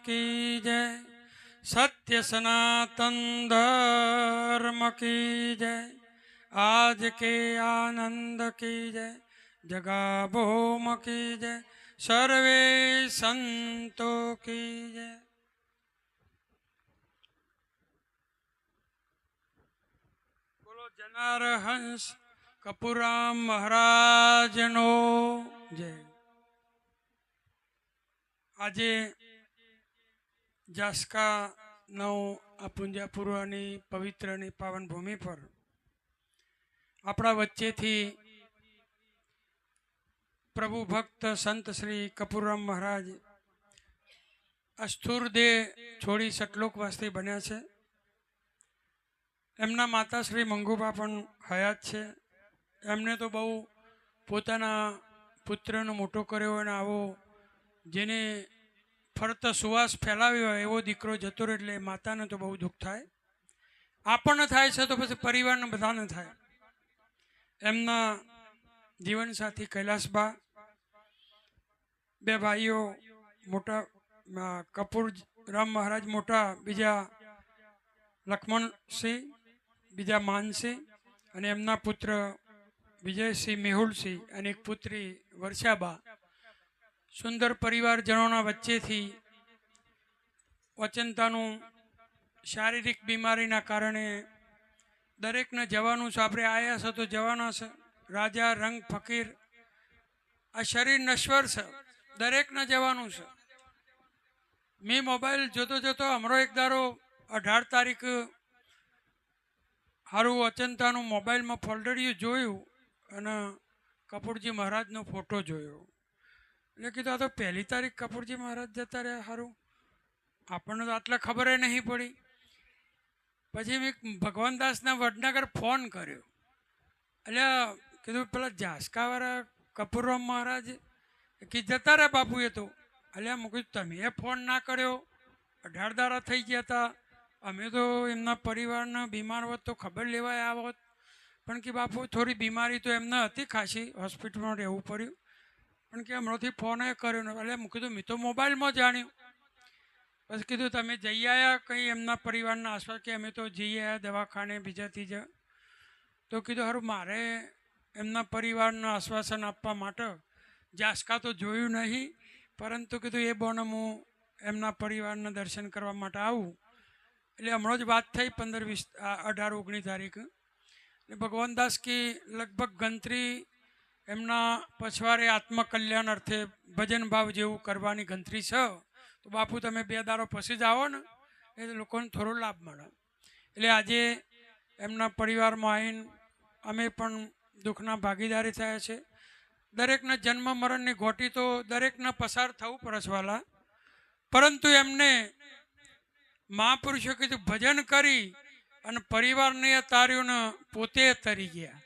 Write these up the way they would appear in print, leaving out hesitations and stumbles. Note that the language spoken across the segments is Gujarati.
की जय। सत्य सनातन धर्म की जय। आज के आनंद की जय। जगा भूम की जय। सर्वे संतों की जय। बोलो जनार हंस कपूराम महाराज नो जय। આજે જાસકા નવ આ પુંજાપુરાની પવિત્ર અને પાવન ભૂમિ પર આપણા વચ્ચેથી પ્રભુ ભક્ત સંત શ્રી કપૂરરામ મહારાજ આ સ્થૂર દેહ છોડી સતલોકવાસી બન્યા છે. એમના માતા શ્રી મંગુબા પણ હયાત છે. એમને તો બહુ પોતાના પુત્રનો મોટો કર્યો અને આવો જેને ફરતા સુવાસ ફેલાવ્યો હોય એવો દીકરો જતો રહે એટલે માતાને તો બહુ દુઃખ થાય. આપણને થાય છે તો પછી પરિવારને બધાને થાય. એમના જીવનસાથી કૈલાસબા, બે ભાઈઓ મોટા કપૂરરામ મહારાજ મોટા, બીજા લક્ષ્મણસિંહ, બીજા માનસિંહ અને એમના પુત્ર વિજયસિંહ, મેહુલસિંહ અને એક પુત્રી વર્ષાબા. સુંદર પરિવારજનોના વચ્ચેથી ઓચિંતાનું શારીરિક બીમારીના કારણે દરેકને જવાનું છે. આપણે આવ્યા છે તો જવાના છે. રાજા રંગ ફકીર, આ શરીર નશ્વર છે, દરેકને જવાનું છે. મેં મોબાઈલ જોતો જોતો હમણાં એક દારો 18 તારીખ સારું ઓચિંતાનું મોબાઈલમાં ફોલ્ડરિયું જોયું અને કપૂરજી મહારાજનો ફોટો જોયો. એટલે કીધું આ તો 1 તારીખ કપૂરજી મહારાજ જતા રહ્યા. સારું, આપણને તો આટલા ખબર નહીં પડી. પછી મેં ભગવાનદાસના વડનગર ફોન કર્યો. એટલે કીધું પેલા જાસકાવાળા કપૂરરામ મહારાજ કે જતા રહ્યા બાપુ એ તો. એટલે મેં કીધું તમે ફોન ના કર્યો, 18 દાડા થઈ ગયા હતા. અમે તો એમના પરિવારના બીમાર હોત તો ખબર લેવાય આવત. પણ કે બાપુ થોડી બીમારી તો એમને હતી ખાસી, હોસ્પિટલમાં રહેવું પડ્યું. પણ કે હમણાંથી ફોન કર્યો ને. એટલે મેં કીધું મેં તો મોબાઈલમાં જાણ્યું. પછી કીધું તમે જઈ આવ્યા કંઈ એમના પરિવારના આસપાસ? કે અમે તો જઈ આવ્યા દવાખાને બીજા ત્રીજા. તો કીધું સારું, મારે એમના પરિવારનું આશ્વાસન આપવા માટે જાસકા તો જોયું નહીં, પરંતુ કીધું એ બોને હું એમના પરિવારના દર્શન કરવા માટે આવું. એટલે હમણાં જ વાત થઈ 18-19 તારીખ. એટલે ભગવાનદાસ કે લગભગ ગણતરી એમના પછવારે આત્મકલ્યાણ અર્થે ભજન ભાવ જેવું કરવાની ગણતરી છે. તો બાપુ તમે 2 દાડો પછી જ આવો ને એ લોકોને થોડો લાભ મળે. એટલે આજે એમના પરિવારમાં આવીને અમે પણ દુઃખના ભાગીદારી થયા છે. દરેકના જન્મ મરણની ઘોટી તો દરેકને પસાર થવું પરસવાલા, પરંતુ એમને મહાપુરુષો કીધું ભજન કરી અને પરિવારને તાર્યુંને પોતે તરી ગયા.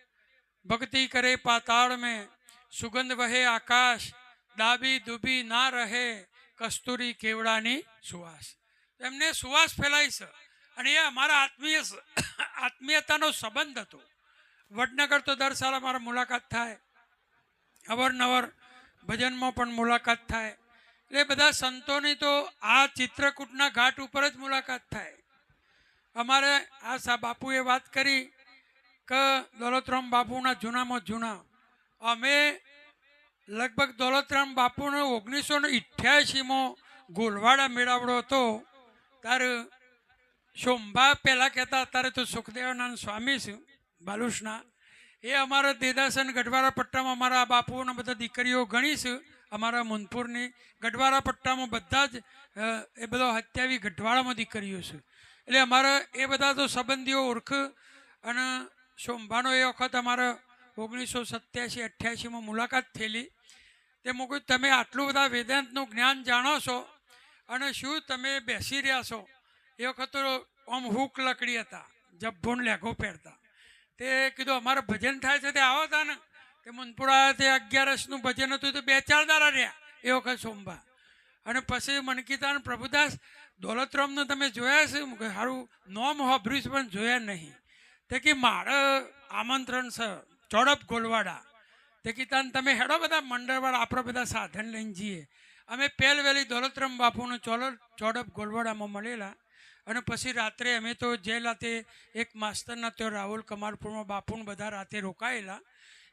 ભક્તિ કરે પાતાળ મેં સુગંધ વહે આકાશ, ડાબી દુબી ના રહે કસ્તુરી કેવડાની સુવાસ. એમને સુવાસ ફેલાઈ છે અને એ અમારા આત્મીયતાનો સંબંધ હતો. વડનગર તો દર સાલ અમારા મુલાકાત થાય, અવારનવાર ભજનમાં પણ મુલાકાત થાય. એટલે બધા સંતોની તો આ ચિત્રકૂટના ઘાટ ઉપર જ મુલાકાત થાય. અમારે આ બાપુએ વાત કરી કે દોલતરામ બાપુના જૂનામાં જૂના અમે લગભગ દોલતરામ બાપુનો 1988માં ગોલવાડા મેળાવડો હતો. ત્યારે સોમભા પહેલાં કહેતા, અત્યારે તો સુખદેવાનંદ સ્વામી છે બાલુસના. એ અમારા દેદાસન ગઢવારા પટ્ટામાં અમારા બાપુઓના બધા દીકરીઓ ગણી છે. અમારા મુનપુરની ગઢવારા પટ્ટામાં બધા જ એ બધા 27 ગઢવાડામાં દીકરીઓ છે. એટલે અમારા એ બધા તો સંબંધીઓ ઓળખ. અને સોમભાનો એ વખત અમારા 1987-88માં મુલાકાત થયેલી. તે મૂક્યું તમે આટલું બધા વેદાંતનું જ્ઞાન જાણો છો અને શું તમે બેસી રહ્યા છો? એ વખત તો આમ હુક લકડી હતા, જબ્ભોન લેઘો પહેરતા. તે કીધું અમારે ભજન થાય છે તે આવો હતા ને. તે મુનપુરા તે 11નું ભજન હતું તો 2-4 દાડા રહ્યા એ વખત સોમભા. અને પછી મનકીતા અને પ્રભુદાસ દોલતરામને તમે જોયા છે? સારું નોમ હોભર્યું છે પણ જોયા નહીં. તે કે મારે આમંત્રણ છે ચોડપ ગોલવાડા. તે કીધા તમે હેડો બધા મંડળવાળા આપણે બધા સાધન લઈને જઈએ. અમે પહેલવેલી દોલતરામ બાપુનો ચોડપ ગોલવાડામાં મળેલા અને પછી રાત્રે અમે તો જેલાતે એક માસ્તરના ત્યાં રાહુલ કમાલપુરમાં બાપુને બધા રાતે રોકાયેલા.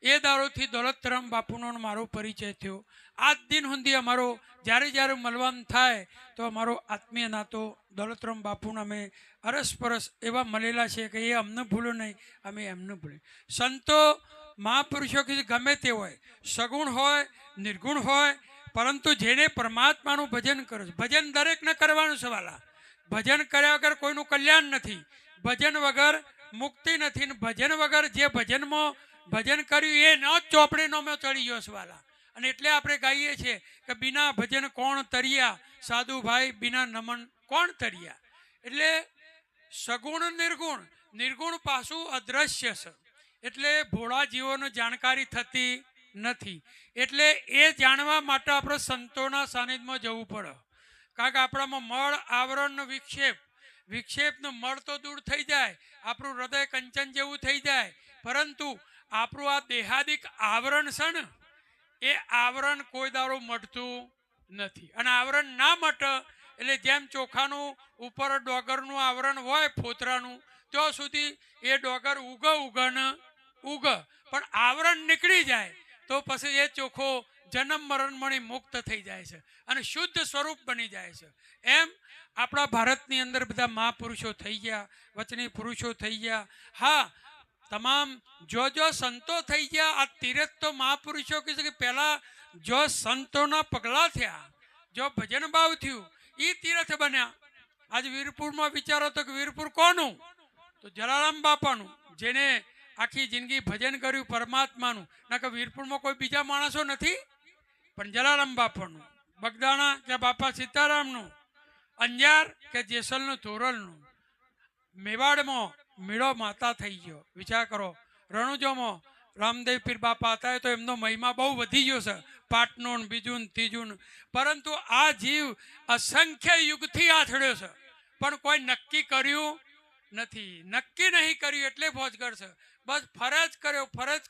એ દારૂથી દોલતરામ બાપુનો મારો પરિચય થયો. આજ દિન સુધી અમારો જ્યારે જ્યારે મળવાનું થાય તો અમારો આત્મીય નાતો દોલતરામ બાપુને અમે અરસપરસ એવા મળેલા છે કે એ અમને ભૂલો નહીં, અમે એમને ભૂલે. સંતો મહાપુરુષો કે ગમે તે હોય, સગુણ હોય નિર્ગુણ હોય, પરંતુ જેને પરમાત્માનું ભજન કરે છે, ભજન દરેકને કરવાનું છે વાલા. ભજન કર્યા વગર કોઈનું કલ્યાણ નથી, ભજન વગર મુક્તિ નથી. ભજન વગર જે ભજનમાં ભજન કર્યું એ ન ચોપડીનોમાં ચડી ગયો છે વાલા. અને એટલે આપણે ગાઈએ છીએ કે બિના ભજન કોણ તરિયા, સાધુ ભાઈ બિના નમન કોણ તરિયા. એટલે સગુણ નિર્ગુણ, નિર્ગુણ પાછું અદ્રશ્ય છે. એટલે ભોળા જીવોને જાણકારી થતી નથી. એટલે એ જાણવા માટે આપણે સંતોના સાનિધ્યમાં જવું પડે. કારણ કે આપણામાં મળ આવરણનો વિક્ષેપનો મળ તો દૂર થઈ જાય, આપણું હૃદય કંચન જેવું થઈ જાય, પરંતુ આપણું આ દેહાદિક આવરણ છે ને એ આવરણ કોઈ દાડો મટતું નથી. અને આવરણ ના મટે એટલે જેમ ચોખાનું ઉપર ડોગરનું આવરણ હોય ફોતરાનું, ત્યાં સુધી એ ડોગર ઉગ પણ આવરણ નીકળી જાય તો પછી એ ચોખ્ખો જન્મ મરણમણી મુક્ત થઈ જાય છે અને શુદ્ધ સ્વરૂપ બની જાય છે. એમ આપણા ભારતની અંદર બધા મહાપુરુષો થઈ ગયા, વચની પુરુષો થઈ ગયા. હા, તમામ જો સંતો થઈ ગયા. આ તીરથ તો મહાપુરુષો કહે છે કે પહેલા જો સંતોના પગલા થયા, જો ભજન ભાવ થયું, એ તીરથ બન્યા. આજે વીરપુરમાં વિચારો તો કે વીરપુર કોનું? તો જલારામ બાપાનું, જેને આખી જિંદગી ભજન કર્યું પરમાત્માનું. ના કે વીરપુરમાં કોઈ બીજા માણસો નથી, પણ જલારામ બાપાનું. બગદાણા કે બાપા સીતારામનું, અંજાર કે જેસલનું તોરલનું, મેવાડમાં મેળો માતા થઈ ગયો. વિચાર કરો, રણુજોમાં રામદેવ પીર બાપા હતા તો એમનો મહિમા બહુ વધી ગયો છે, પાટનું બીજું ત્રીજું. પરંતુ આ જીવ અસંખ્ય યુગથી આથડ્યો છે પણ કોઈ નક્કી કર્યું નથી. નક્કી નહીં કર્યું એટલે ભોજગર છે. બસ ફરજ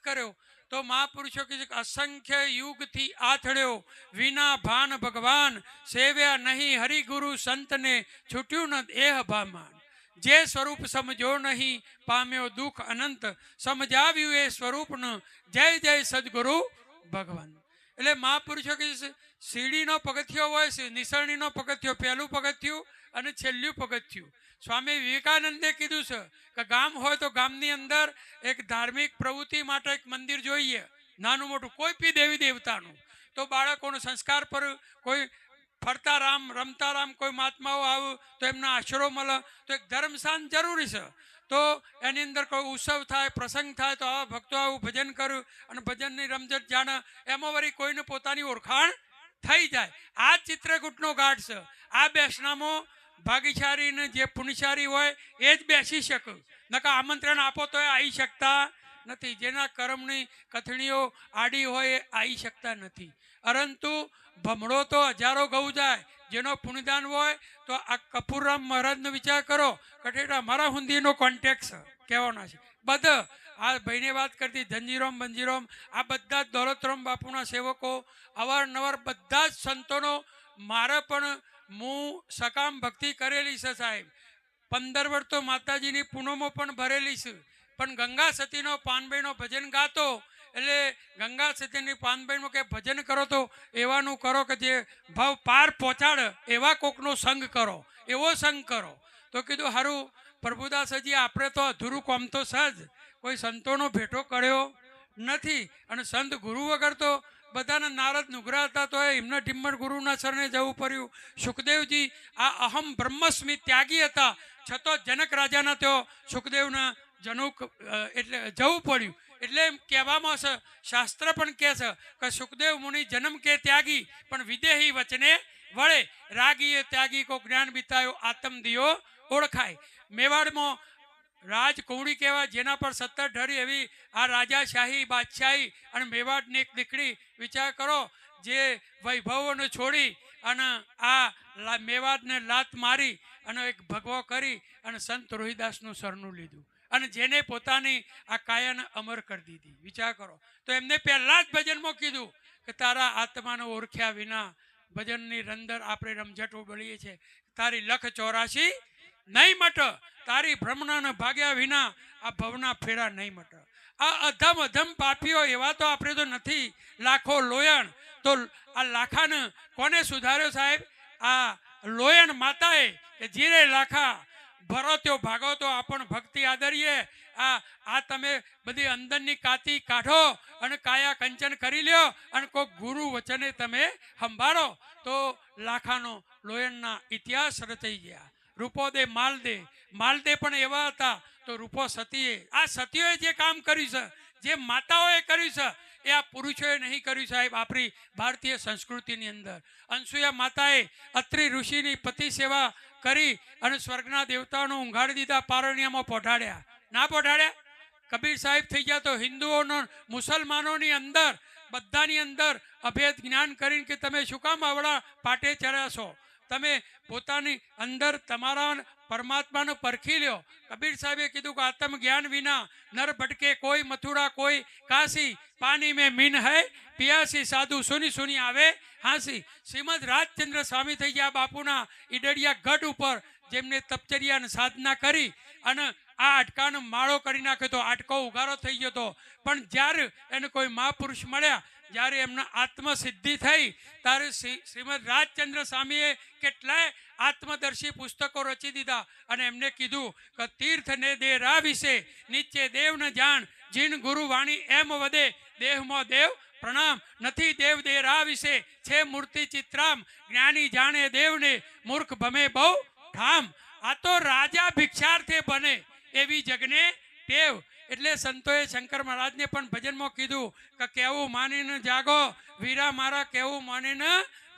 કર્યો તો મહાપુરુષો કહે છે કે અસંખ્ય યુગથી આથડ્યો, વિના ભાન ભગવાન સેવ્યા નહીં, હરિગુરુ સંતને છૂટ્યું ન એહ ભામાન. જે સ્વરૂપ સમજો નહીં પામ્યો દુઃખ અનંત, સમજાવ્યું એ સ્વરૂપનું જય જય સદગુરુ ભગવાન. એટલે મહાપુરુષો કે સીડીનો પગથિયો હોય છે, નિસરણીનો પગથિયો, પહેલું પગથિયું અને છેલ્લું પગથિયું. સ્વામી વિવેકાનંદે કીધું છે કે ગામ હોય તો ગામની અંદર એક ધાર્મિક પ્રવૃત્તિ માટે એક મંદિર જોઈએ, નાનું મોટું, કોઈ બી દેવી દેવતાનું. તો બાળકોનો સંસ્કાર પર કોઈ ફરતા રામ રમતા રામ કોઈ મહાત્માઓ આવું તો એમનો આશરો મળે. તો એક ધર્મસ્થાન જરૂરી છે. તો એની અંદર કોઈ ઉત્સવ થાય, પ્રસંગ થાય તો આવા ભક્તો આવું ભજન કર્યું અને ભજનની રમઝટ જાણે, એમાં વળી કોઈને પોતાની ઓળખાણ થઈ જાય. આ ચિત્રકૂટનો ઘાટ છે. આ બેસનામાં ભાગ્યશાળી ને જે પુણ્યશાળી હોય એ જ બેસી શકે, નકા આમંત્રણ આપો તો એ આવી શકતા નથી. જેના કર્મની કથણીઓ આડી હોય એ આવી શકતા નથી. પરંતુ ભમડો તો હજારો ગૌ જાય. જેનો પુણ્યદાન હોય તો આ કપૂરરામ મહારાજનો વિચાર કરો, કઠેડા મારા હુંદીનો કોન્ટેક્ટ કહેવાના છે. બધા આ ભાઈને વાત કરતી ધનજીરામ બંજીરામ, આ બધા જ દોલતરામ બાપુના સેવકો અવારનવાર બધા જ સંતોનો મારે પણ હું સકામ ભક્તિ કરેલી છે સાહેબ. 15 વર્ષ તો માતાજીની પૂનમો પણ ભરેલી છે. પણ ગંગા સતીનો પાનભાઈનો ભજન ગાતો એટલે ગંગા સતીની પાનભાઈનું કે ભજન કરો તો એવાનું કરો કે જે ભાવ પાર પહોંચાડે એવા કોકનો સંગ કરો, એવો સંગ કરો. તો કીધું સારું પ્રભુદાસ, હજી આપણે તો અધૂરું કોમ તો સજ કોઈ સંતોનો ભેટો કર્યો નથી. અને સંત ગુરુ વગર તો બધાના નારદ નુગરા હતા તો એમના ઢીમ્મણ ગુરુના શરણે જવું પડ્યું. સુખદેવજી આ અહમ બ્રહ્મસ્મિ ત્યાગી હતા, છતાં જનક રાજાના તેઓ સુખદેવના જનુક એટલે જવું પડ્યું. એટલે એમ કહેવામાં છે, શાસ્ત્ર પણ કહે છે કે સુખદેવ મુનિ જન્મ કે ત્યાગી પણ વિદેહી વચને વળે, રાગીએ ત્યાગી કો જ્ઞાન બિતાયો આત્મ દિયો ઓળખાય. મેવાડમાં રાજ કુંવડી કહેવાય, જેના પર સત્તર ઢળી એવી આ રાજાશાહી બાદશાહી અને મેવાડની એક દીકરી. વિચાર કરો, જે વૈભવોને છોડી અને આ મેવાડને લાત મારી અને એક ભગવો કરી અને સંત રોહિદાસનું શરણું લીધું અને જેને પોતાની આ કાયાને અમર કરી દીધી. વિચાર કરો. તો એમને પહેલા જ ભજનમાં કીધું કે તારા આત્માને ઓળખ્યા વિના ભજનની અંદર આપણે રમઝટું બોલીએ છીએ, તારી લખ 84 નહીં મટ, તારી ભ્રમણાને ભાગ્યા વિના આ ભવના ફેરા નહીં મટ. આ અધમ અધમ પાપીઓ એવા તો આપણે તો નથી, લાખો લોયણ. તો આ લાખાને કોને સુધાર્યો સાહેબ? આ લોયણ માતાએ કે જીરે લાખા ભરો ત્યો ભાગો તો આપણ ભક્તિ આદરીએ. આ તમે બધી અંદરની કાતી કાઢો અને કાયા કંચન કરી લ્યો અને કોઈ ગુરુ વચને તમે સંભાળો તો લાખાનો લોયણના ઇતિહાસ રચાઈ ગયા. રૂપો દે માલ દે પણ એવા હતા. તો રૂપો સતીએ, આ સતીઓએ જે કામ કર્યું છે, જે માતાઓએ કર્યું છે, એ આ પુરુષોએ નહીં કર્યું સાહેબ. આપણી ભારતીય સંસ્કૃતિની અંદર અનસુયા માતાએ અત્રિ ઋષિની પતિ સેવા કરી અને સ્વર્ગના દેવતાઓને ઊંઘાડી દીધા, પારણિયામાં પહોંચાડ્યા. ના પહોંચાડ્યા? કબીર સાહેબ થઈ ગયા તો હિન્દુઓનો મુસલમાનોની અંદર બધાની અંદર અભેદ જ્ઞાન કરીને કે તમે શું કામ આવડા પાટે ચડ્યા છો? તમે પોતાની અંદર તમારા પરમાત્માને પરખી લ્યો. કબીર સાહેબે કીધું કે આત્મ જ્ઞાન વિના નર ભટકે, કોઈ મથુરા કોઈ કાશી, પાણી મેં મીન હૈ પિયાસી, સાધુ સુની સુની આવે હાંસી. શ્રીમદ રાજચંદ્ર સ્વામી થઈ ગયા બાપુના ઈડડિયા ગઢ ઉપર, જેમને તપચર્યા સાધના કરી અને આ આટકાનો માળો કરી નાખ્યો તો આટકો ઉગારો થઈ ગયો હતો. પણ જ્યારે એને કોઈ મહાપુરુષ મળ્યા, જ્યારે એમના આત્મસિદ્ધિ થઈ, ત્યારે શ્રીમદ રાજચંદ્ર સ્વામીએ કેટલાય આત્મદર્શી પુસ્તકો રચી દીધા અને એમને કીધું કે તીર્થને દે રા વિશે, નીચે દેવને જાણ, જીન ગુરુ વાણી એમ વધે, દેહમાં દેવ પ્રણામ. નથી દેવ દે રા વિશે, છે મૂર્તિ ચિત્રામ, જ્ઞાની જાણે દેવને, મૂર્ખ ભમે બહુ ઠામ. આ તો રાજા ભિક્ષાર્થે બને એવી જગને ટેવ. એટલે સંતોએ શંકર મહારાજને પણ ભજનમાં કીધું કે કેવું માનીને જાગો વીરા મારા, કેવું માનીને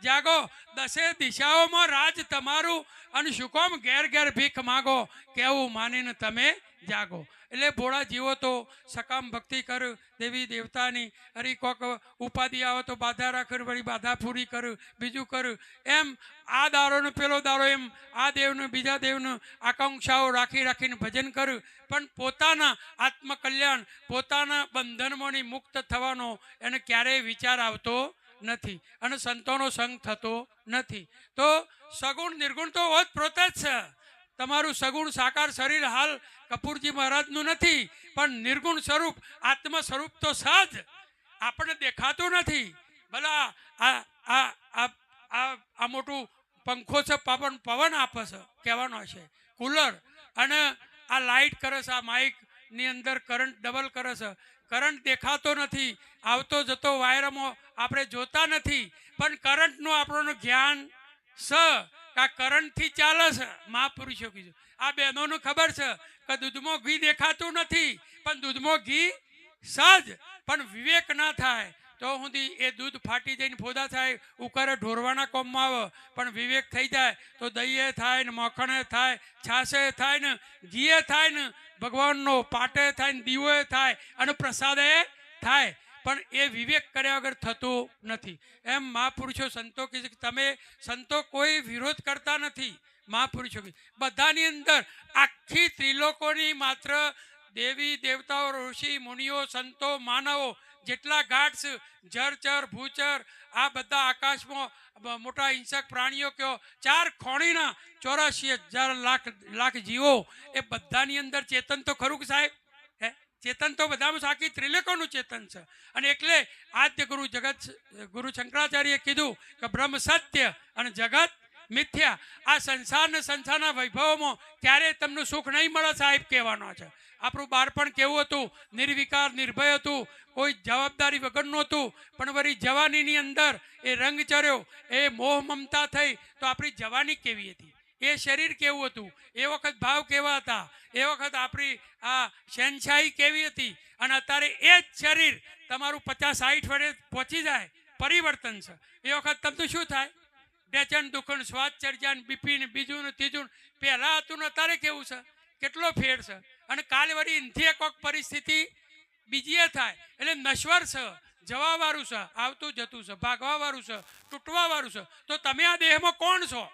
જાગો. દસે દિશાઓમાં રાજ તમારું અને શું કામ ઘેર ઘેર ભીખ માગો, કેવું માનીને તમે જાગો. એટલે ભોળા જીવો તો સકામ ભક્તિ કર દેવી દેવતાની, હરી કોક ઉપાધિ આવે તો બાધા રાખર, વળી બાધા પૂરી કર, બીજું કર. એમ આ દારો ને પેલો દારો, એમ આ દેવને બીજા દેવને આકાંક્ષાઓ રાખીને ભજન કર. પણ પોતાના આત્મકલ્યાણ, પોતાના બંધનમાંની મુક્ત થવાનો એને ક્યારેય વિચાર આવતો નથી અને સંતોનો સંગ થતો નથી. તો સગુણ નિર્ગુણ તો ઓત પ્રોત જ છે. તમારું સગુણ સાકાર શરીર હાલ કપૂરજી મહારાજનું નથી, પણ નિર્ગુણ સ્વરૂપ આત્મ સ્વરૂપ તો સહજ આપણને દેખાતું નથી. ભલા આ મોટું પંખો છે, પવન આપે છે કહેવાનો છે, કુલર, અને આ લાઇટ કરે છે, આ માઇકની અંદર કરંટ ડબલ કરે છે. કરંટ દેખાતો નથી, આવતો જતો વાયરમાં આપણે જોતા નથી, પણ કરંટનું આપણને જ્ઞાન છે કે આ કરંટથી ચાલે છે. મહાપુરુષો કીધું. આ બહેનોને ખબર છે કે દૂધમાં ઘી દેખાતું નથી, પણ દૂધમાં ઘી સહજ. પણ વિવેક ના થાય તો સુધી એ દૂધ ફાટી જઈને ફોદા થાય, ઉકરે ઢોરવાના કોમમાં આવે. પણ વિવેક થઈ જાય તો દહીએ થાય ને, મખણે થાય, છાશે થાય ને, ઘીએ થાય ને, ભગવાનનો પાટે થાય ને, દીવોએ થાય અને પ્રસાદે થાય. પણ એ વિવેક કર્યા વગર થતું નથી. એમ મહાપુરુષો સંતો કહે છે કે તમે સંતો કોઈ વિરોધ કરતા નથી. મહાપુરુષો બધાની અંદર આખી ત્રિલોકોની માત્ર દેવી દેવતાઓ, ઋષિ મુનિઓ, સંતો, માનવો જેટલા ઘાટ છે, જળચર ભૂચર, આ બધા આકાશમાં મોટા હિંસક પ્રાણીઓ કયો, 4 ખોણીના 84,000 લાખ જીવો, એ બધાની અંદર ચેતન તો ખરું કે સાહેબ? ચેતન તો બધામાં સાકી ત્રિલોકોનું ચેતન છે. અને એટલે આદ્ય ગુરુ શંકરાચાર્યએ કીધું કે બ્રહ્મ સત્ય અને જગત મિથ્યા. આ સંસારના વૈભવોમાં ક્યારેય તમને સુખ નહીં મળે સાહેબ કહેવાનો છે. આપણું બાળપણ કેવું હતું? નિર્વિકાર નિર્ભય હતું, કોઈ જવાબદારી વગરનું હતું. પણ વળી જવાનીની અંદર એ રંગ ચર્યો, એ મોહ મમતા થઈ તો આપણી જવાની કેવી હતી, એ શરીર કેવું હતું, એ વખત ભાવ કેવા હતા, એ વખત આપણી આ શહેનશાહી કેવી હતી. અને અત્યારે એ જ શરીર તમારું 50-60 વર્ષે પહોંચી જાય, પરિવર્તન છે. એ વખત તમને શું થાય? ડેચન દુખણ, શ્વાસ ચર્ચાન, બીપી ને બીજું ને ત્રીજું. પહેલાં હતું ને અત્યારે કેવું છે? કેટલો ફેર છે. અને કાલે વળી એનથી કોઈક પરિસ્થિતિ બીજી થાય. એટલે નશ્વર છે, જવાવાળું છે, આવતું જતું છે, ભાગવાવાળું છે, તૂટવાવાળું છે. તો તમે આ દેહમાં કોણ છો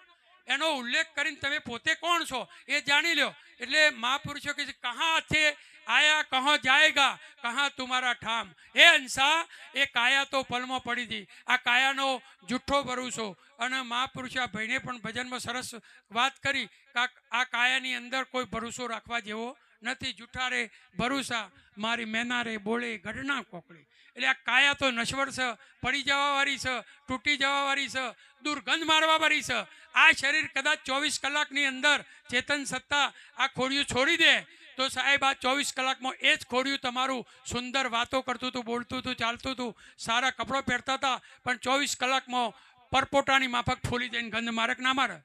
એનો ઉલ્લેખ કરીને તમે પોતે કોણ છો એ જાણી લો. એટલે મહાપુરુષો કહે છે, કહા છે आया कहाँ जाएगा कहाँ तुम्हारा ठाम। हे हंसा એ કાયા તો પલમાં પડી હતી, આ કાયાનો જુઠ્ઠો ભરોસો। અને મહાપુરુષે આ ભાઈને પણ ભજનમાં સરસ વાત કરી કે આ કાયાની અંદર કોઈ ભરોસો રાખવા જેવો નથી। જુઠ્ઠા રે ભરોસા મારી મેના રે બોલે ગઢના કોકડે। એટલે આ કાયા તો નશ્વર છે, પડી જવાવાળી છે, તૂટી જવાવાળી છે, દુર્ગંધ મારવાવાળી છે। આ શરીર કદાચ 24 કલાકની અંદર ચેતન સત્તા આ ખોડિયું છોડી દે તો સાહેબ આ 24 કલાકમાં એ જ ખોડિયું તમારું સુંદર વાતો કરતું હતું, બોલતું હતું, ચાલતું હતું, સારા કપડો પહેરતા હતા, પણ 24 કલાકમાં પરપોટાની માફક ફૂલી જઈને ગંધ મારે કે ના મારે?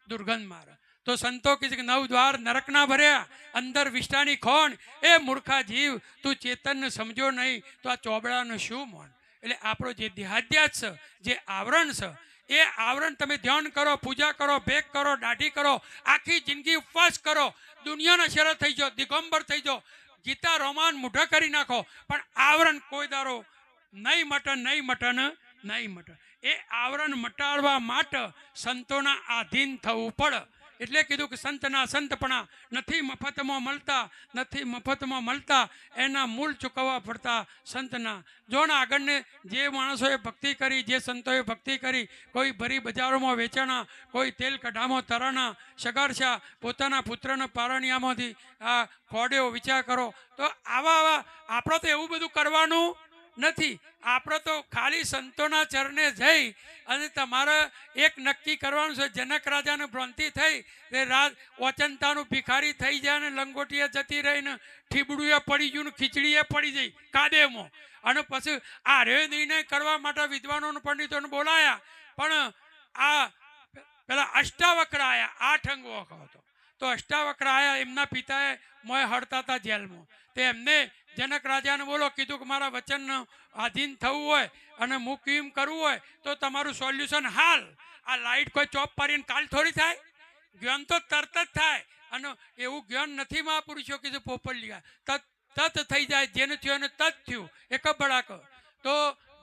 દુર્ગંધ મારે। તો સંતો કહે છે કે 9 દ્વાર નરકના ભર્યા, અંદર વિષ્ટાની ખોણ। એ મૂર્ખા જીવ તું ચેતનને સમજો નહીં તો આ ચોબડાનું શું મોન। એટલે આપણો જે દેહાધ્યાસ છે, જે આવરણ છે, એ આવરણ તમે ધ્યાન કરો, પૂજા કરો, ભેગ કરો, દાઢી કરો, આખી જિંદગી ઉપવાસ કરો, દુનિયાના શેરા થઈ જાઓ, દિગંબર થઈ જાઓ, ગીતા રોમાન મૂઢા કરી નાખો, પણ આવરણ કોઈ દારો નહીં મટન, નહીં મટન, નહીં મટન। એ આવરણ મટાડવા માટે સંતોના આધીન થવું પડે। એટલે કીધું કે સંતના સંતપણા નથી મફતમાં મળતા, નથી મફતમાં મળતા, એના મૂળ ચૂકવવા પડતા સંતના। જોને આગળને જે માણસોએ ભક્તિ કરી, જે સંતોએ ભક્તિ કરી, કોઈ ભરી બજારોમાં વેચાણા, કોઈ તેલ કઢામાં તરાના, સગારશા પોતાના પુત્રના પારણિયામાંથી આ ખોડ્યો, વિચાર કરો તો આવા આપણે તો એવું બધું કરવાનું નથી। આપણે તો ખાલી સંતોના ચરણે જઈ અને તમારે એક નક્કી કરવાનું છે। જનક રાજાને ભ્રાંતિ થઈ એ રાજ ઓચંતાનું ભિખારી થઈ જાય ને લંગોટીએ જતી રહીને ઠીબડુએ પડી ગયું ને ખીચડીએ પડી જઈ કાદેમાં, અને પછી આ રે નિર્ણય કરવા માટે વિદ્વાનોને પંડિતોને બોલાયા, પણ આ પેલા અષ્ટાવક્ર આયા, 8 અંગો હતો તો અષ્ટાવક્ર આયા, એમના પિતાએ મોય હડતા હતા જેલમાં, તે એમને જનક રાજાને બોલો કીધું કે મારા વચનનો આધીન થવું હોય અને મુકીમ કરવું હોય તો તમારું સોલ્યુશન હાલ। આ લાઈટ કોઈ ચોપ પાડીને કાલ થોડી થાય, જ્ઞાન તો તરત જ થાય, અને એવું જ્ઞાન નથી મહાપુરુષો કીધું પોપલિયા તત થઈ જાય, જેને થયું એને તત થયું, એક બળાક। તો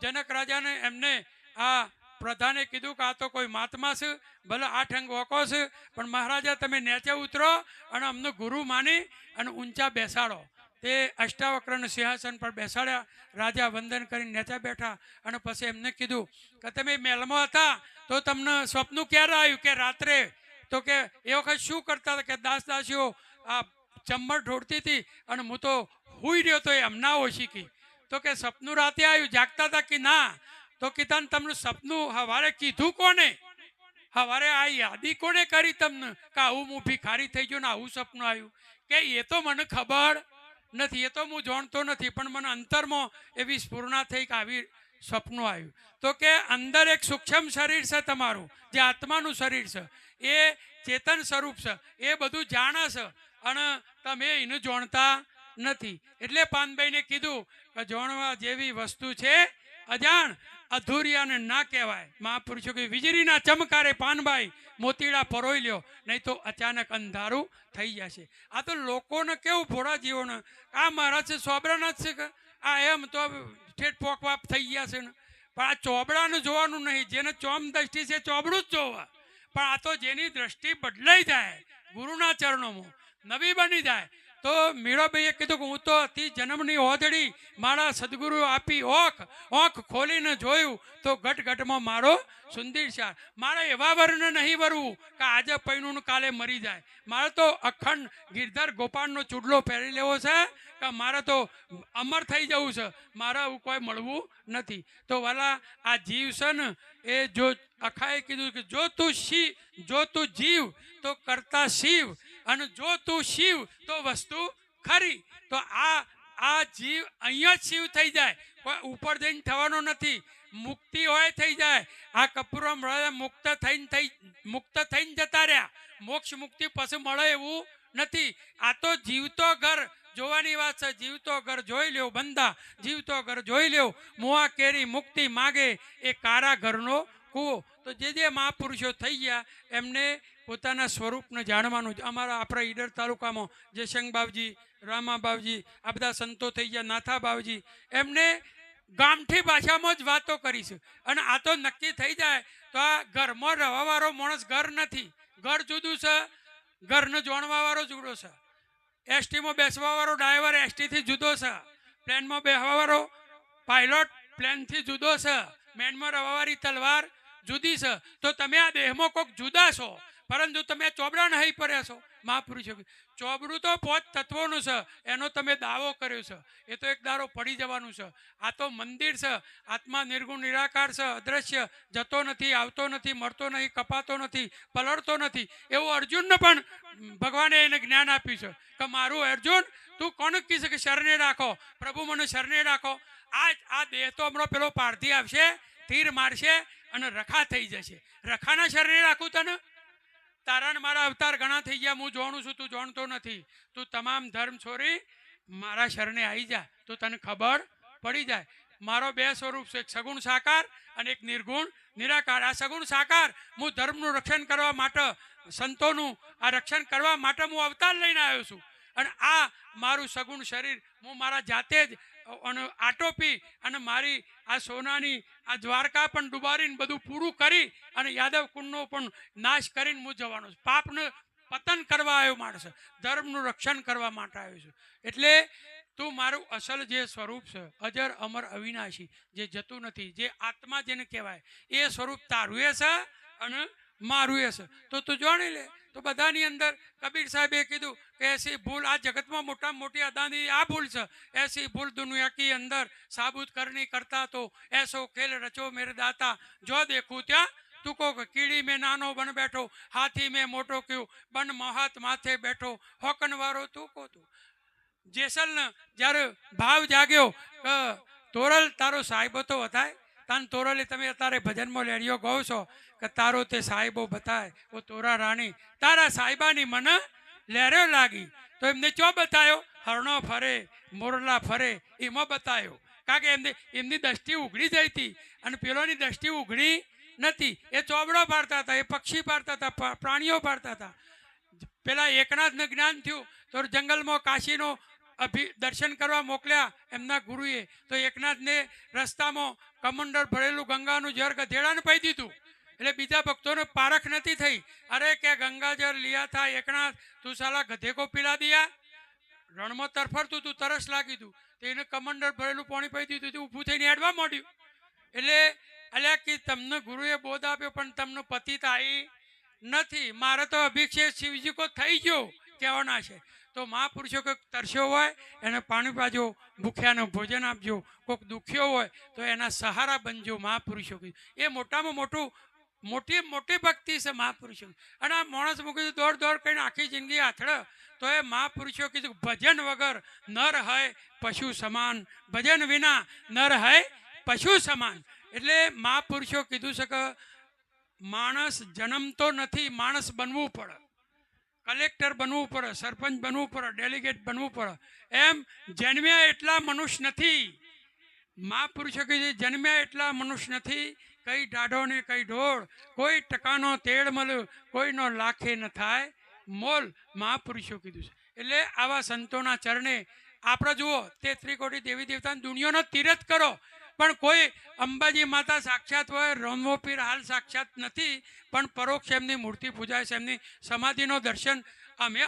જનક રાજાને એમને આ પ્રધાને કીધું કે આ તો કોઈ મહાત્મા છે, ભલે 8 અંગ વોકો છે, પણ મહારાજા તમે નીચે ઉતરો અને અમને ગુરુ માની અને ઊંચા બેસાડો। તે અષ્ટાવક્રને સિંહાસન પર બેસાડ્યા, રાજા વંદન કરીને નીચે બેઠા, અને પછી એમને કીધું કે તમે મહેલમાં હતા તો તમને સ્વપ્ન ક્યારે આવ્યું? કે રાત્રે। તો કે એ વખત શું કરતા હતા? કે દાસ દાસીઓ આ ચમ્મર ઢોળતી હતી અને હું તો હુઈ રહ્યો તો એમ ના હોય શીખી। તો કે સપનું રાતે આવ્યું, જાગતા હતા કે ના? તો કીધા તમને સપનું હવારે કીધું કોને? હવારે આ યાદી કોને કરી તમને કે આવું હું ભિખારી થઈ ગયો ને આવું સપનું આવ્યું? કે એ તો મને ખબર નથી, એ તો હું જાણતો નથી, પણ મને અંતરમાં એવી સ્ફૂર્ણા થઈ કે આવી સપનું આવ્યું। તો કે અંદર એક સૂક્ષ્મ શરીર છે તમારું, જે આત્માનું શરીર છે, એ ચેતન સ્વરૂપ છે, એ બધું જાણે છે અને તમે એને જાણતા નથી। એટલે પાનભાઈને કીધું કે જાણવા જેવી વસ્તુ છે અજાણ, અધૂરિયાને ના કહેવાય। મહાપુરુષો કે વીજળીના ચમકારે પાનભાઈ મોતીડા પરોઈ લ્યો, નહીં તો અચાનક અંધારું થઈ જશે। આ તો લોકોને કેવું ભોળા જીવોને આ મહારાજ છે સોબરાના જ છે કે આ એમ તો ઠેઠ પોકવાપ થઈ ગયા છે ને, પણ આ ચોબડાને જોવાનું નહીં, જેને ચોમ દ્રષ્ટિ છે ચોબડું જ જોવા। પણ આ તો જેની દ્રષ્ટિ બદલાઈ જાય ગુરુના ચરણોમાં, નવી બની જાય। તો મીરાબાઈએ કીધું કે હું તો અતિ જન્મની ઓધડી મારા સદગુરુ આપી ઓંખ ખોલીને જોયું તો ઘટ ઘટમાં મારો સુંદર શાર। મારે એવા વર્ણ નહીં વરવું કે આજે પૈણું કાલે મરી જાય। મારે તો અખંડ ગિરધર ગોપાળનો ચૂડલો પહેરી લેવો છે કે મારે તો અમર થઈ જવું છે, મારે આવું કોઈ મળવું નથી। તો વાલા આ જીવ છે ને એ જો અખાએ કીધું કે જો તું જીવ તો કરતા શિવ, અને જો તું શિવ તો વસ્તુ ખરી। તો આ જીવ અહીંયા જ શિવ થઈ જાય, કોઈ ઉપર જઈને થવાનો નથી। મુક્તિ હોય થઈ જાય। આ કપૂરમ મુક્ત થઈને જતા રહ્યા, મોક્ષ મુક્તિ પછી મળે એવું નથી। આ તો જીવતો ઘર જોવાની વાત છે। જીવતો ઘર જોઈ લ્યો બંદા, જીવતો ઘર જોઈ લ્યો મુઆ કેરી મુક્તિ માગે એ કારા ઘરનો કૂવો। તો જે મહાપુરુષો થઈ ગયા એમને પોતાના સ્વરૂપને જાણવાનું જ। અમારા આપણા ઈડર તાલુકામાં જયશંક બાવજી, રામા બાવજી, આ બધા સંતો થઈ ગયા, નાથા બાવજી, એમને ગામઠી ભાષામાં જ વાતો કરી છે। અને આ તો નક્કી થઈ જાય તો આ ઘરમાં રહેવાવાળો માણસ ઘર નથી, ઘર જુદું છે, ઘરને જાણવા વાળો જુદો છે। એસટીમાં બેસવાવાળો ડ્રાઈવર એસટીથી જુદો છે, પ્લેનમાં બેસવાવાળો પાયલોટ પ્લેનથી જુદો છે, મેનમાં રવાવાળી તલવાર જુદી છે. તો તમે આ દેહમાં કોઈક જુદા છો, પરંતુ તમે ચોબડા નહીં પડ્યા છો. મહાપુરુષો ચોબડું તો 5 તત્વોનું છે, એનો તમે દાવો કર્યો છે. એ તો એક દારો પડી જવાનું છે. આ તો મંદિર છે. આત્મા નિર્ગુણ નિરાકાર છે, અદ્રશ્ય, જતો નથી, આવતો નથી, મળતો નહીં, કપાતો નથી, પલળતો નથી. એવું અર્જુનને પણ ભગવાને એને જ્ઞાન આપ્યું છે કે મારું અર્જુન તું કોણ કહી શકે શરણે રાખો, પ્રભુ મને શરણે રાખો. આ દેહ તો હમણાં પેલો પારધી આવશે, તીર મારશે અને રખા થઈ જશે. રખાના શરણે રાખું તને? તારા ને મારા અવતાર ઘણા થઈ ગયા, હું જાણું છું, તું જાણતો નથી. તું તમામ ધર્મ છોડી મારા શરણે આવી જા તો તને ખબર પડી જાય. મારો 2 સ્વરૂપ છે, એક સગુણ સાકાર અને એક નિર્ગુણ નિરાકાર. આ સગુણ સાકાર હું ધર્મનું રક્ષણ કરવા માટે, સંતોનું આ રક્ષણ કરવા માટે હું અવતાર લઈને આવ્યો છું. અને આ મારું સગુણ શરીર હું મારા જાતે જ આટોપી અને મારી આ સોનાની આ દ્વારકા પણ ડુબારીને બધું પૂરું કરી અને યાદવ કુંડનો પણ નાશ કરીને હું જવાનો છું. પાપને પતન કરવા આવ્યો માણસ, ધર્મનું રક્ષણ કરવા માટે આવ્યો છું. એટલે તું મારું અસલ જે સ્વરૂપ છે, અજર અમર અવિનાશી, જે જતું નથી, જે આત્મા જેને કહેવાય, એ સ્વરૂપ તારું એ છે અને મારું એ છે. તો તું જાણી લે. તો બધાની અંદર કબીર સાહેબે કીધું કે એસી ભૂલ આ જગતમાં મોટામાં મોટી અદાની આ ભૂલ છે. એસી ભૂલ દુનિયા કી અંદર સાબુત કરની કરતા તો એસો ખેલ રચો મેરે દાતા, જો દેખું ત્યાં તું કહો કે કીડી મેં નાનો બન બેઠો, હાથી મેં મોટો ક્યું, બન મહાત માથે બેઠો, હોકન વાળો તું કહો. તું જેસલને જ્યારે ભાવ જાગ્યો કે તોરલ તારો સાહેબો તો બતાય, તાન તોરલે તમે અત્યારે ભજનમાં લેડીઓ ગાઓ છો કે તારો તે સાહેબો બતાય ઓ તોરા રાણી, તારા સાહેબાની મને લહેરો લાગી. તો એમને ચો બતાયો? હરણો ફરે, મોરલા ફરે, એમાં બતાયો. કારણ કે એમની દ્રષ્ટિ ઉઘડી જઈ હતી અને પેલોની દ્રષ્ટિ ઉઘડી નથી. એ ચોબડો પાડતા હતા, એ પક્ષી પાડતા હતા, પ્રાણીઓ પાડતા હતા. પેલા એકનાથને જ્ઞાન થયું તો જંગલમાં કાશીનો દર્શન કરવા મોકલ્યા એમના ગુરુએ. તો એકનાથને રસ્તામાં કમંડળ ભરેલું ગંગાનું જળ ગધેડાને પી દીધું. એટલે બીજા ભક્તોને પારખ નથી થઈ. અરે કે ગંગા જળ લિયા થા એકનાથ, તું સાલા ગધે કો પીલા દિયા. રણમાં તરફરતું તું, તરસ લાગી તું, એને કમંડળ ભરેલું પાણી પી દીધું, તું ઊભું થઈને હેડવા માંડ્યું. એટલે અલ્યા કે તમને ગુરુએ બોધ આપ્યો પણ તમને પતિત આવી નથી. મારે તો અભિષેક શિવજી કો થઈ ગયો કહેવાના છે. તો મહાપુરુષો કોઈક તરસ્યો હોય એને પાણી પાજો, ભૂખ્યાને ભોજન આપજો, કોઈક દુખ્યો હોય તો એના સહારા બનજો. મહાપુરુષો એ મોટામાં મોટી મોટી ભક્તિ છે મહાપુરુષો. અને આ માણસ મૂકી દોડ કરીને આખી જિંદગી આથડે તો એ મહાપુરુષો કીધું ભજન વગર નર હય પશુ સમાન, ભજન વિના નર હય પશુ સમાન. એટલે મહાપુરુષો કીધું છે કે માણસ જન્મતો નથી, માણસ બનવું પડે. કલેક્ટર બનવું પડે, સરપંચ બનવું પડે, ડેલિગેટ બનવું પડે. એમ જન્મ્યા એટલા મનુષ્ય નથી. મહાપુરુષો કીધું જન્મ્યા એટલા મનુષ્ય નથી. કઈ ઢાઢો ને કઈ ઢોળ, કોઈ ટકાનો તેડ મળ્યો, કોઈનો લાખે ન થાય મોલ. મહાપુરુષો કીધું છે. એટલે આવા સંતોના ચરણે આપણે જુઓ, 33 કોટી દેવી દેવતાની દુનિયાનો તીરથ કરો, પણ કોઈ અંબાજી માતા સાક્ષાત હોય, રમોપીર હાલ સાક્ષાત નથી, પણ પરોક્ષ એમની મૂર્તિ પૂજાય છે, એમની સમાધિનો દર્શન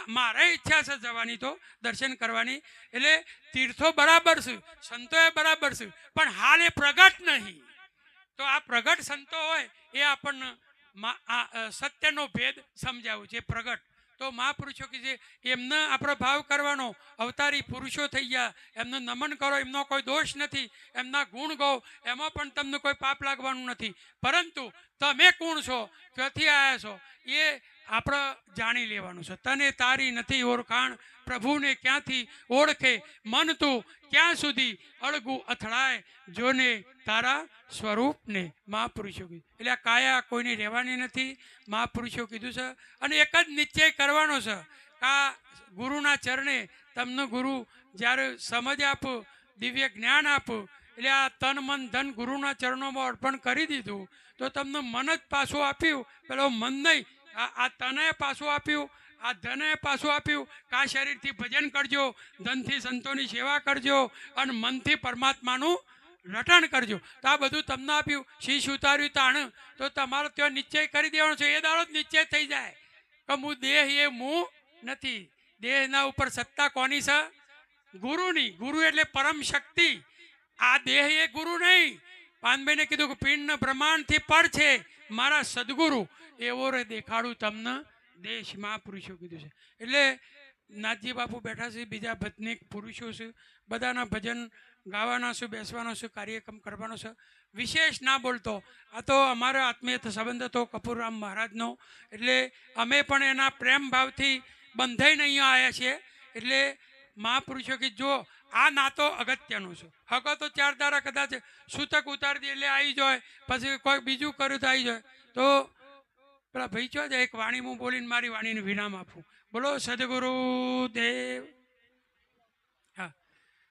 મારે ઈચ્છા છે જવાની, તો દર્શન કરવાની. એટલે તીર્થો બરાબર છે, સંતો એ બરાબર છે, પણ હાલ એ પ્રગટ નહીં. તો આ પ્રગટ સંતો હોય એ આપણને સત્યનો ભેદ સમજાવું છે, પ્રગટ. તો મહાપુરુષો કે છે એમને આપણે ભાવ કરવાનો. અવતારી પુરુષો થઈ ગયા, એમને નમન કરો, એમનો કોઈ દોષ નથી. એમના ગુણ ગો, એમાં પણ તમને કોઈ પાપ લાગવાનું નથી. પરંતુ તમે કોણ છો, ક્યાંથી આવ્યા છો, એ આપણે જાણી લેવાનું છે. તને તારી નથી ઓળખાણ, પ્રભુને ક્યાંથી ઓળખે મન, તું ક્યાં સુધી અળગું અથડાય, જોને તારા સ્વરૂપને. મહાપુરુષો કીધું. એટલે આ કાયા કોઈની રહેવાની નથી. મહાપુરુષો કીધું છે. અને એક જ નિશ્ચય કરવાનો છે કે આ ગુરુના ચરણે તમને ગુરુ જ્યારે સમજ આપો, દિવ્ય જ્ઞાન આપો, એટલે આ તન મન ધન ગુરુના ચરણોમાં અર્પણ કરી દીધું તો તમને મન જ પાછું આપ્યું. પેલો મન નહીં, આ તને પાછું આપ્યું, આ ધને પાછું આપ્યું. આ શરીરથી ભજન કરજો, ધનથી સંતોની સેવા કરજો અને મનથી પરમાત્માનું રટણ કરજો. તો આ બધું તમને આપ્યું. શીશ ઉતાર્યું તાણ તો તમારો ત્યાં નિશ્ચય કરી દેવાનો છે. એ દાડો જ નિશ્ચય થઈ જાય કે હું દેહ એ હું નથી. દેહના ઉપર સત્તા કોની છે? ગુરુની. ગુરુ એટલે પરમ શક્તિ. આ દેહ એ ગુરુ નહીં. પાનભાઈને કીધું કે પિંડ બ્રહ્માંડથી પર છે મારા સદગુરુ, એવો રે દેખાડું તમને દેશ મહાપુરુષો કીધું છે. એટલે નાથજી બાપુ બેઠા છે, બીજા ભજનિક પુરુષો છે, બધાના ભજન ગાવાના છે, બેસવાનો છે, કાર્યક્રમ કરવાનો છે. વિશેષ ના બોલતો. આ તો અમારો આત્મીય સંબંધ હતો કપૂરરામ મહારાજનો. એટલે અમે પણ એના પ્રેમ ભાવથી બંધાઈને અહીંયા આવ્યા છીએ. એટલે મહાપુરુષો કે જો આ નાતો અગત્યનું છે. હકો તો 4 દાડા કદાચ સૂતક ઉતારી દે એટલે આવી જાય, પછી કોઈ બીજું કર્યું તો આવી જાય. તો પેલા ભાઈ છો જ એક વાણી હું બોલીને મારી વાણીને વિરામ આપું. બોલો સદગુરુ દેવ.